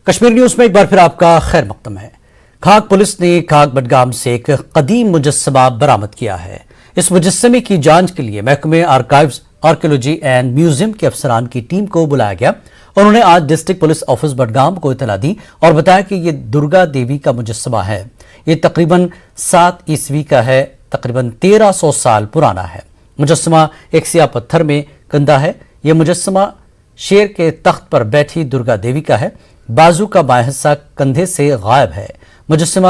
Kashmir news میں ایک بار پھر آپ کا خیر مقدم ہے۔ کھاک پولیس نے کھاک بڈگام سے ایک قدیم مجسمہ برآمد کیا ہے۔ اس مجسمے کی جانچ کے لیے محکمہ آرکائیوز آرکیولوجی اینڈ میوزیم کے افسران کی ٹیم کو بلایا گیا۔ انہوں نے آج ڈسٹرکٹ پولیس آفس بڈگام کو اطلاع دی اور بتایا کہ یہ درگا دیوی کا مجسمہ ہے۔ یہ تقریباً 7 عیسوی کا ہے، تقریباً 1300 سال پرانا ہے۔ مجسمہ ایک سیاہ پتھر میں کندہ ہے۔ یہ مجسمہ شیر کے تخت پر بیٹھی درگا دیوی کا ہے۔ بازو کا بائیں حصہ کندھے سے غائب ہے۔ مجسمہ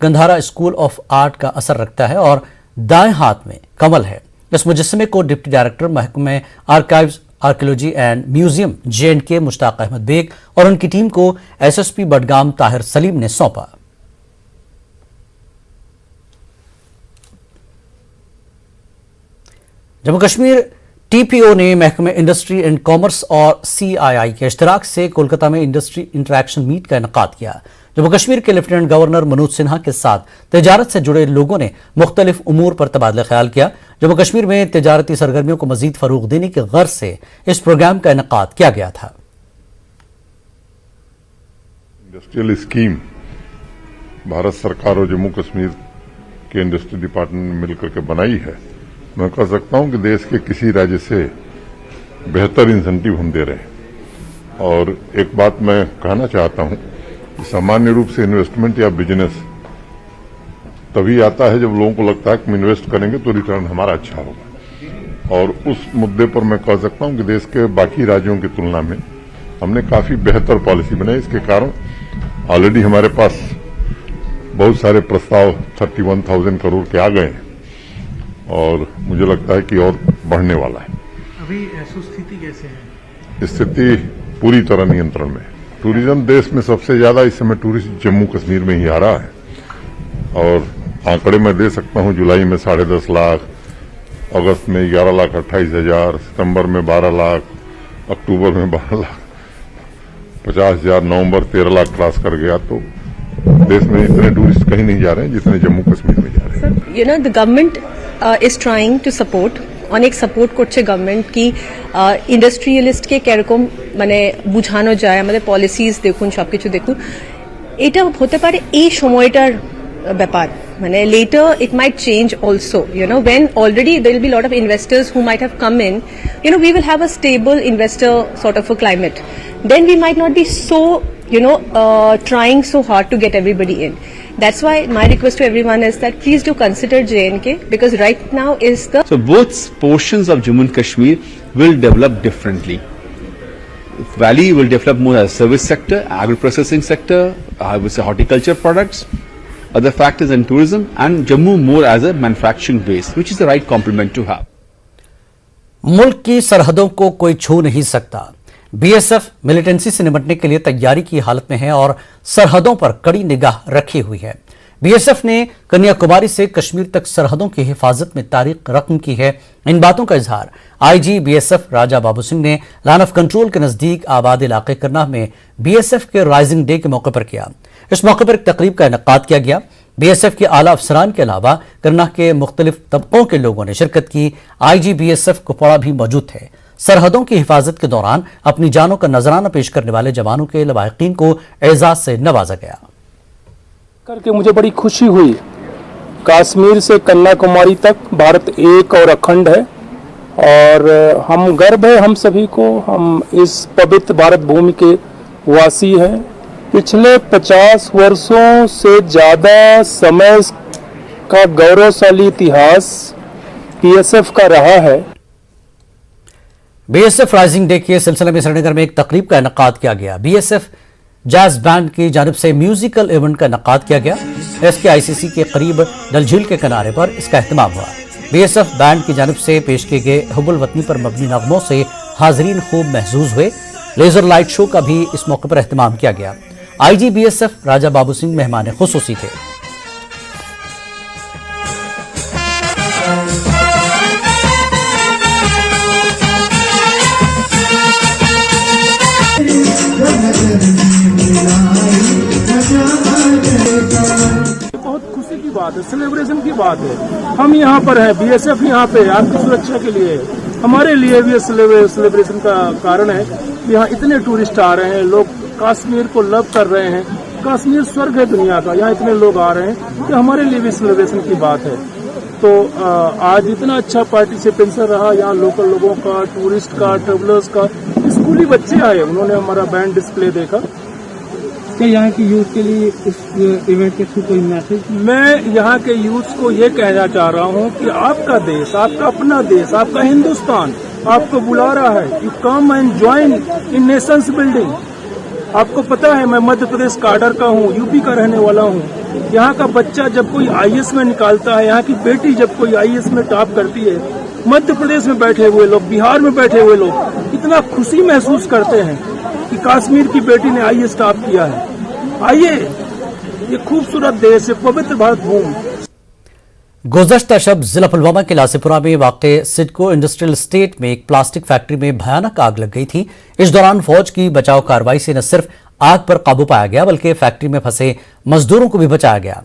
گندھارا اسکول آف آرٹ کا اثر رکھتا ہے اور دائیں ہاتھ میں کمل ہے۔ اس مجسمے کو ڈپٹی ڈائریکٹر محکمہ archives archaeology and museum J&K Mushtaq Ahmad Baig اور ان کی ٹیم کو SSP بڈگام طاہر سلیم نے سونپا۔ جموں کشمیر TPO نے محکمہ انڈسٹری اینڈ کامرس اور CII کے اشتراک سے کولکتہ میں انڈسٹری انٹریکشن میٹ کا انعقاد کیا۔ جموں کشمیر کے لیفٹیننٹ گورنر منوج سنہا کے ساتھ تجارت سے جڑے لوگوں نے مختلف امور پر تبادلہ خیال کیا۔ جموں کشمیر میں تجارتی سرگرمیوں کو مزید فروغ دینے کی غرض سے اس پروگرام کا انعقاد کیا گیا تھا۔ انڈسٹریل اسکیم بھارت سرکار اور جموں کشمیر کے انڈسٹری ڈپارٹمنٹ نے مل کر کے بنائی ہے۔ میں کہہ سکتا ہوں کہ دیش کے کسی راجیہ سے بہتر انسینٹیو ہم دے رہے ہیں۔ اور ایک بات میں کہنا چاہتا ہوں کہ سامانیہ روپ سے انویسٹمنٹ یا بزنس تبھی آتا ہے جب لوگوں کو لگتا ہے کہ ہم انویسٹ کریں گے تو ریٹرن ہمارا اچھا ہوگا، اور اس مدے پر میں کہہ سکتا ہوں کہ دیش کے باقی راجیوں کی تلنا میں ہم نے کافی بہتر پالیسی بنائی۔ اس کے کارن آلریڈی ہمارے پاس بہت سارے پرستاو 31,000 کروڑ کے آ گئے ہیں اور مجھے لگتا ہے کہ اور بڑھنے والا ہے۔ ابھی استھتی کیسے ہے؟ استھتی پوری طرح نینترن میں ہے۔ ٹوریزم دیش میں سب سے زیادہ اس سمے ٹورسٹ جموں کشمیر میں ہی آ رہا ہے، اور آنکڑے میں دے سکتا ہوں جولائی میں 10.5 لاکھ، اگست میں 11,28,000، ستمبر میں 12 لاکھ، اکتوبر میں 12 لاکھ، 50,000، نومبر 13 لاکھ کراس کر گیا۔ تو دیش میں اتنے ٹورسٹ کہیں نہیں جا رہے ہیں جتنے جموں کشمیر میں جا رہے ہیں۔ the government is trying to support অনেক সাপোর্ট করছে গভর্নমেন্ট কি ইন্ডাস্ট্রিয়ালিস্টকে কিরকম মানে বুঝানো যায়, আমাদের পলিসিজ দেখুন, সবকিছু দেখুন। এটা হতে পারে এই সময়টার ব্যাপার, মানে later it might change also, when already there will be a lot of investors who might have come in, we will have a stable investor sort of a climate, then we might not be so trying so hard to get everybody in. That's why my request to everyone is that please do consider J&K, because right now is the... So both portions of Jammu and Kashmir will develop differently. Valley will develop more as a service sector, agro-processing sector, I would say horticulture products, other factors in tourism, and Jammu more as a manufacturing base, which is the right complement to have. ملک کی سرحدوں کو کوئی چھو نہیں سکتا۔ BSF militancy سے نمٹنے کے لیے تیاری کی حالت میں ہے اور سرحدوں پر کڑی نگاہ رکھی ہوئی ہے۔ BSF نے کنیا کماری سے کشمیر تک سرحدوں کی حفاظت میں تاریخ رقم کی ہے۔ ان باتوں کا اظہار IG BSF راجہ بابو سنگھ نے لائن آف کنٹرول کے نزدیک آباد علاقے کرنا میں BSF کے رائزنگ ڈے کے موقع پر کیا۔ اس موقع پر ایک تقریب کا انعقاد کیا گیا۔ BSF کے اعلیٰ افسران کے علاوہ کرنا کے مختلف طبقوں کے لوگوں نے شرکت کی۔ IG BSF کپواڑہ بھی موجود تھے۔ سرحدوں کی حفاظت کے دوران اپنی جانوں کا نذرانہ پیش کرنے والے جوانوں کے لواحقین کو اعزاز سے نوازا گیا۔ کر کے مجھے بڑی خوشی ہوئی۔ کشمیر سے کنیا کماری تک بھارت ایک اور اکھنڈ ہے، اور ہم گرو ہے ہم سبھی کو، ہم اس پوتر بھارت بھومی کے واسی ہیں۔ پچھلے 50 برسوں سے زیادہ سمے کا گوروشالی اتہاس BSF کا رہا ہے۔ BSF رائزنگ ڈے کے سلسلے میں سری نگر میں ایک تقریب کا انعقاد کیا گیا۔ BSF جاز بینڈ کی جانب سے میوزیکل ایونٹ کا انعقاد کیا گیا۔ SKICC کے قریب ڈل جھیل کے کنارے پر اس کا اہتمام ہوا۔ BSF بینڈ کی جانب سے پیش کیے گئے حب الوطنی پر مبنی نغموں سے حاضرین خوب محظوظ ہوئے۔ لیزر لائٹ شو کا بھی اس موقع پر اہتمام کیا گیا۔ IG BSF راجہ بابو سنگھ مہمان خصوصی تھے۔ بہت خوشی کی بات ہے، سیلیبریشن کی بات ہے۔ ہم یہاں پر ہیں، BSF یہاں پہ آپ کی سرکشا کے لیے، ہمارے لیے بھی سیلیبریشن کا کارن ہے۔ یہاں اتنے ٹورسٹ آ رہے ہیں، لوگ कश्मीर को लव कर रहे हैं। कश्मीर स्वर्ग है दुनिया का, यहाँ इतने लोग आ रहे हैं कि हमारे लिए भी सेलिब्रेशन की बात है। तो आज इतना अच्छा पार्टिसिपेशन रहा यहाँ, लोकल लोगों का, टूरिस्ट का, ट्रेवलर्स का, स्कूली बच्चे आए, उन्होंने हमारा बैंड डिस्प्ले देखा। क्या यहाँ की यूथ के लिए इस इवेंट के थ्रू कोई मैसेज? मैं यहाँ के यूथ को ये कहना चाह रहा हूँ कि आपका देश, आपका अपना देश, आपका हिंदुस्तान आपको बुला रहा है। You come and join in Nations building. आपको पता है मैं मध्य प्रदेश काडर का हूँ, यूपी का रहने वाला हूँ। यहाँ का बच्चा जब कोई आईएएस में निकालता है, यहाँ की बेटी जब कोई आईएएस में टॉप करती है, मध्य प्रदेश में बैठे हुए लोग, बिहार में बैठे हुए लोग इतना खुशी महसूस करते हैं कि कश्मीर की बेटी ने आईएएस टॉप किया है। आइए, ये खूबसूरत देश है, पवित्र भारत भूमि। गुज़श्ता शब जिला पुलवामा के लासीपुरा में वाक़े सिडको इंडस्ट्रियल एस्टेट में एक प्लास्टिक फैक्ट्री में भयानक आग लग गई थी। इस दौरान फौज की बचाव कार्रवाई से न सिर्फ आग पर काबू पाया गया बल्कि फैक्ट्री में फंसे मजदूरों को भी बचाया गया।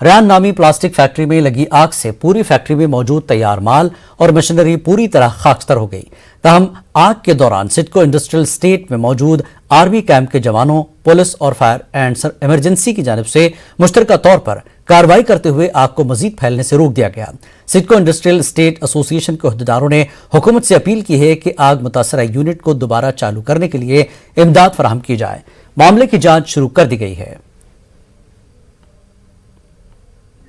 रयान नामी प्लास्टिक फैक्ट्री में लगी आग से पूरी फैक्ट्री में मौजूद तैयार माल और मशीनरी पूरी तरह खाकस्तर हो गई। तहम आग के दौरान सिडको इंडस्ट्रियल एस्टेट में मौजूद आर्मी कैंप के जवानों, पुलिस और फायर एंड इमरजेंसी की जानिब से मुश्तरका तौर पर कार्रवाई करते हुए आग को मजीद फैलने से रोक दिया गया। सिडको इंडस्ट्रियल एस्टेट एसोसिएशन के अहदेदारों ने हुकूमत से अपील की है कि आग मुतासरा यूनिट को दोबारा चालू करने के लिए इमदाद फराहम की जाए। मामले की जांच शुरू कर दी गई है।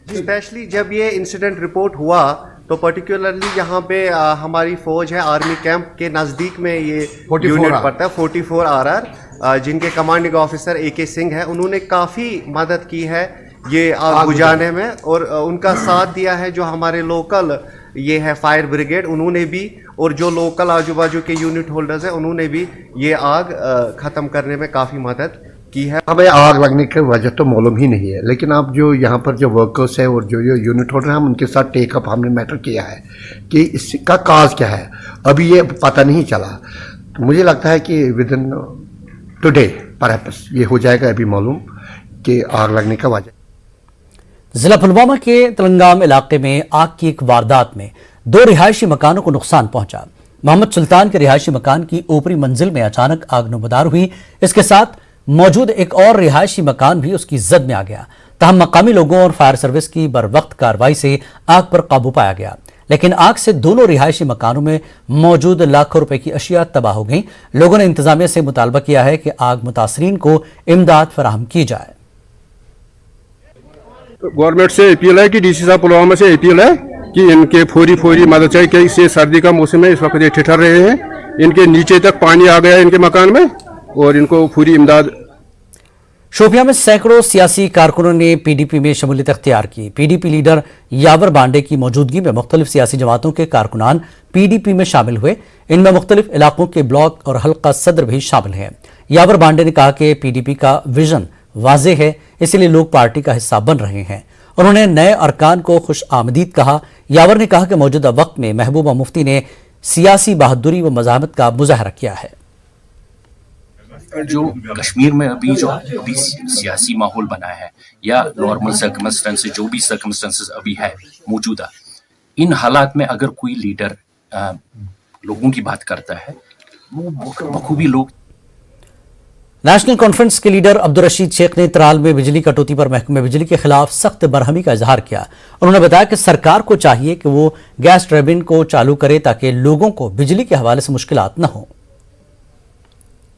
स्पेशली जब ये इंसिडेंट रिपोर्ट हुआ तो पर्टिकुलरली यहाँ पे हमारी फौज है, आर्मी कैंप के नज़दीक में ये यूनिट पड़ता है 44 RR, जिनके कमांडिंग ऑफिसर AK सिंह है। उन्होंने काफ़ी मदद की है ये आग बुझाने में और उनका साथ दिया है जो हमारे लोकल ये है फायर ब्रिगेड, उन्होंने भी, और जो लोकल आजू बाजू के यूनिट होल्डर्स हैं उन्होंने भी ये आग ख़त्म करने में काफ़ी मदद की है। हमें आग लगने की वजह तो मालूम ही नहीं है, लेकिन आप जो यहाँ पर जो वर्कर्स है और जो यूनिट होल्डर हैं, हम उनके साथ टेकअप हमने मैटर किया है कि इसका काज क्या है। अभी ये पता नहीं चला, तो मुझे लगता है कि विद इन टुडे परहैप्स ये हो जाएगा अभी मालूम कि आग लगने का वजह। जिला पुलवामा के तलंगाम इलाके में आग की एक वारदात में 2 रिहायशी मकानों को नुकसान पहुंचा। मोहम्मद सुल्तान के रिहायशी मकान की ऊपरी मंजिल में अचानक आग नमदार हुई। इसके साथ मौजूद एक और रिहायशी मकान भी उसकी जद में आ गया। तहम मकामी लोगों और फायर सर्विस की बरवक्त कार्रवाई से आग पर काबू पाया गया, लेकिन आग से दोनों रिहायशी मकानों में मौजूद लाखों रुपए की अशिया तबाह हो गई। लोगों ने इंतजामिया से मुतालबा किया है कि आग मुतासरीन को इमदाद फराहम की जाए। गवर्नमेंट से अपील है कि DC साहब पुलवामा से अपील है कि इनके फौरी मदद चाहिए कि इससे सर्दी का मौसम है, इस वक्त ये ठिठर रहे हैं, इनके नीचे तक पानी आ गया इनके मकान में और इनको पूरी इमदाद। शोपियां में सैकड़ों सियासी कारकुनों ने PDP में शमूलियत अख्तियार की। PDP लीडर यावर बांडे की मौजूदगी में मुख्तलिफ सियासी जमातों के कारकुनान PDP में शामिल हुए। इनमें मुख्तलिफ इलाकों के ब्लॉक और हल्का सदर भी शामिल हैं। यावर बांडे ने कहा कि PDP का विजन वाज़ेह है, इसलिए लोग पार्टी का हिस्सा बन रहे हैं। उन्होंने नए अरकान को खुश आमदीद कहा। यावर ने कहा कि मौजूदा वक्त में महबूबा मुफ्ती ने सियासी बहादुरी व मज़ाहमत का मुजाहरा किया है। जो कश्मीर में अभी सियासी माहौल बना है या नॉर्मल सर्कमस्टेंसेस, जो भी सर्कमस्टेंसेस अभी है मौजूदा, इन हालात में अगर कोई लीडर लोगों की बात करता है, वो बखूबी लोग। नेशनल कॉन्फ्रेंस के लीडर अब्दुल रशीद शेख ने त्राल में बिजली कटौती पर महकमे बिजली के खिलाफ सख्त बरहमी का इजहार किया। उन्होंने बताया कि सरकार को चाहिए कि वो गैस टर्बाइन को चालू करे ताकि लोगों को बिजली के हवाले से मुश्किलात न हो।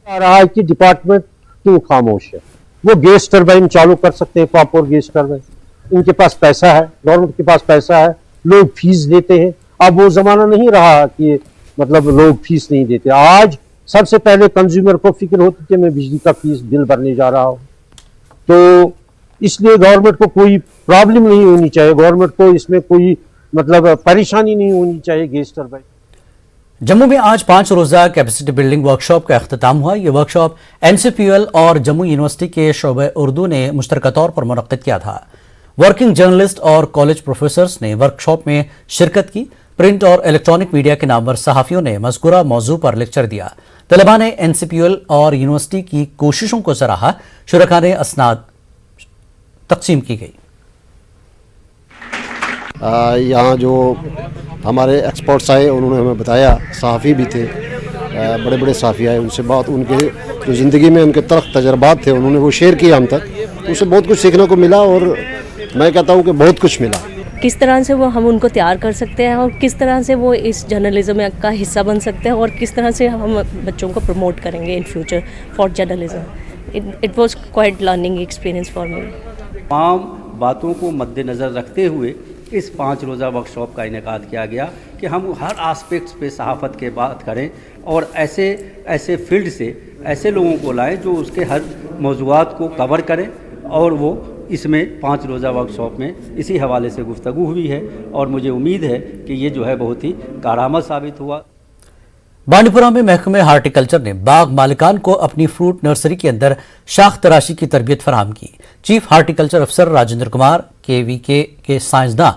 रहा है कि डिपार्टमेंट क्यों खामोश है, वो गैस टर्बाइन चालू कर सकते हैं, पावर गैस टर्बाइन, इनके पास पैसा है, गवर्नमेंट के पास पैसा है, लोग फीस देते हैं। अब वो जमाना नहीं रहा कि मतलब लोग फीस नहीं देते। आज सबसे पहले कंज्यूमर को फिक्र होती कि मैं बिजली का फीस बिल भरने जा रहा हूं, तो इसलिए गवर्नमेंट को कोई प्रॉब्लम नहीं होनी चाहिए, गवर्नमेंट को इसमें कोई मतलब परेशानी नहीं होनी चाहिए गैस टर्बाइन। जम्मू में आज 5 रोजा कैपेसिटी बिल्डिंग वर्कशॉप का अख्तिताम हुआ। यह वर्कशॉप NCPL और जम्मू यूनिवर्सिटी के शोबे उर्दू ने मुश्तरका तौर पर मुनक्किद किया था। वर्किंग जर्नलिस्ट और कॉलेज प्रोफेसर्स ने वर्कशॉप में शिरकत की। प्रिंट और इलेक्ट्रॉनिक मीडिया के नामवर सहाफियों ने मज़कूरा मौजू पर लेक्चर दिया। तलबा ने NCPL और यूनिवर्सिटी की कोशिशों को सराहा। शुरका ने असनाद तकसीम की गई। यहाँ जो हमारे एक्सपर्ट्स आए उन्होंने हमें बताया, सहाफ़ी भी थे, बड़े बड़े साफी आए, उनसे बात, उनके जो ज़िंदगी में उनके तलख़ तजर्बात थे उन्होंने वो शेयर किया हम तक, उससे बहुत कुछ सीखने को मिला और मैं कहता हूँ कि बहुत कुछ मिला। किस तरह से वो हम उनको तैयार कर सकते हैं और किस तरह से वो इस जर्नलिज्म का हिस्सा बन सकते हैं और किस तरह से हम बच्चों को प्रमोट करेंगे in future for journalism. It was quite learning experience for me. तमाम बातों को मद्देनज़र रखते हुए इस 5 रोज़ा वर्कशॉप का इनेकाद किया गया कि हम हर आस्पेक्ट्स पे सहाफ़त के बात करें और ऐसे फील्ड से ऐसे लोगों को लाएं जो उसके हर मौज़ूआत को कवर करें, और वो इसमें 5 रोज़ा वर्कशॉप में इसी हवाले से गुफ्तगू हुई है और मुझे उम्मीद है कि ये जो है बहुत ही कारआमद साबित हुआ। बांडीपुरा में महकमे हार्टिकल्चर ने बाग मालिकान को अपनी फ्रूट नर्सरी के अंदर शाख तराशी की तरबियत फराहम की। चीफ हार्टिकल्चर अफसर राजेंद्र कुमार, KVK के साइंसदान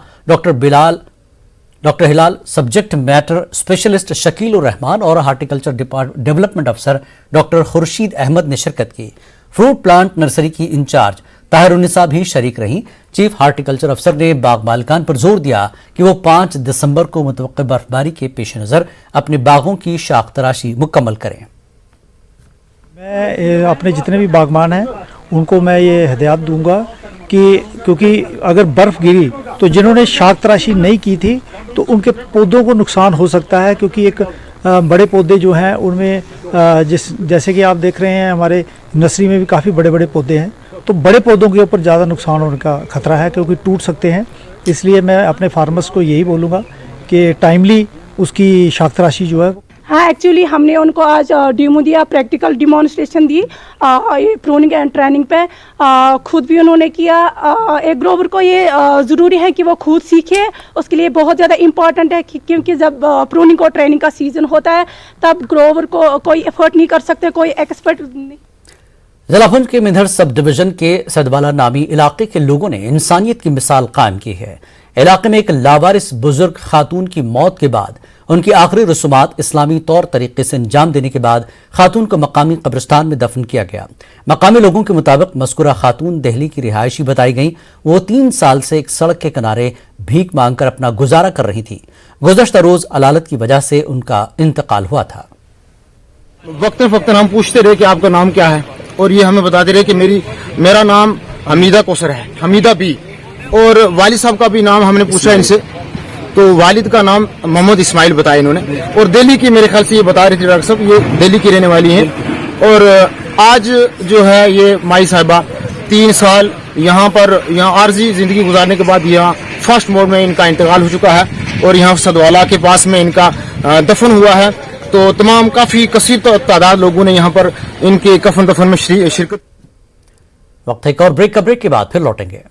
डॉक्टर हिलाल, सब्जेक्ट मैटर स्पेशलिस्ट शकील उर रहमान और हार्टिकल्चर डेवलपमेंट अफसर डॉक्टर खुर्शीद अहमद ने शिरकत की। फ्रूट प्लांट नर्सरी की इंचार्ज ताहिरुन्निसा भी शरीक रहीं। चीफ हार्टिकल्चर अफसर ने बाग मालिकान पर जोर दिया कि वो 5 दिसंबर को मुतवक्किल बर्फबारी के पेश नज़र अपने बागों की शाख तराशी मुकम्मल करें। मैं अपने जितने भी बागबान हैं उनको मैं ये हिदायत दूंगा कि क्योंकि अगर बर्फ़ गिरी तो जिन्होंने शाख तराशी नहीं की थी तो उनके पौधों को नुकसान हो सकता है, क्योंकि एक बड़े पौधे जो हैं उनमें जैसे कि आप देख रहे हैं हमारे नर्सरी में भी काफ़ी बड़े बड़े पौधे हैं, तो बड़े पौधों के ऊपर ज़्यादा नुकसान होने का खतरा है क्योंकि टूट सकते हैं। इसलिए मैं अपने फार्मर्स को यही बोलूँगा कि टाइमली उसकी शाख तराशी जो है। हाँ, एक्चुअली हमने उनको आज डेमो दिया, practical demonstration the pruning and training पे। खुद भी उन्होंने किया। एक ग्रोवर को ये ज़रूरी है कि वो खुद सीखे, उसके लिए बहुत ज़्यादा इम्पॉर्टेंट है क्योंकि जब प्रूनिंग और ट्रेनिंग का सीज़न होता है तब ग्रोवर को कोई एफर्ट नहीं कर सकते, कोई एक्सपर्ट नहीं। जिलापुंज के मिधर सब डिवीजन के सदवाला नामी इलाके के लोगों ने इंसानियत की मिसाल कायम की है। इलाके में एक लावारिस बुजुर्ग खातून की मौत के बाद उनकी आखिरी रसूमात इस्लामी तौर तरीके से अंजाम देने के बाद खातून को मकामी कब्रिस्तान में दफन किया गया। मकामी लोगों के मुताबिक मज़कूरा खातून दिल्ली की रिहायशी बताई गई। वो 3 साल से एक सड़क के किनारे भीख मांगकर अपना गुजारा कर रही थी। गुज़श्ता रोज अलालत की वजह से उनका इंतकाल हुआ था। वक्तन फक्तन हम पूछते रहे कि आपका नाम क्या है, और ये हमें बताते रहे कि मेरा नाम हमीदा कौसर है, हमीदा बी। और वालिद साहब का भी नाम हमने पूछा इनसे, तो वालिद का नाम मोहम्मद इस्माइल बताया इन्होंने। और दिल्ली की, मेरे ख्याल से ये बता रही थी डॉक्टर साहब, ये दिल्ली की रहने वाली हैं। और आज जो है ये माई साहिबा 3 साल यहाँ आर्जी जिंदगी गुजारने के बाद यहाँ फर्स्ट मोड में इनका इंतकाल हो चुका है और यहाँ सदवाला के पास में इनका दफन हुआ है। तो तमाम काफी कसीर तादाद लोगों ने यहाँ पर इनके कफन दफन में शिरकत। वक्त एक और ब्रेक के बाद फिर लौटेंगे।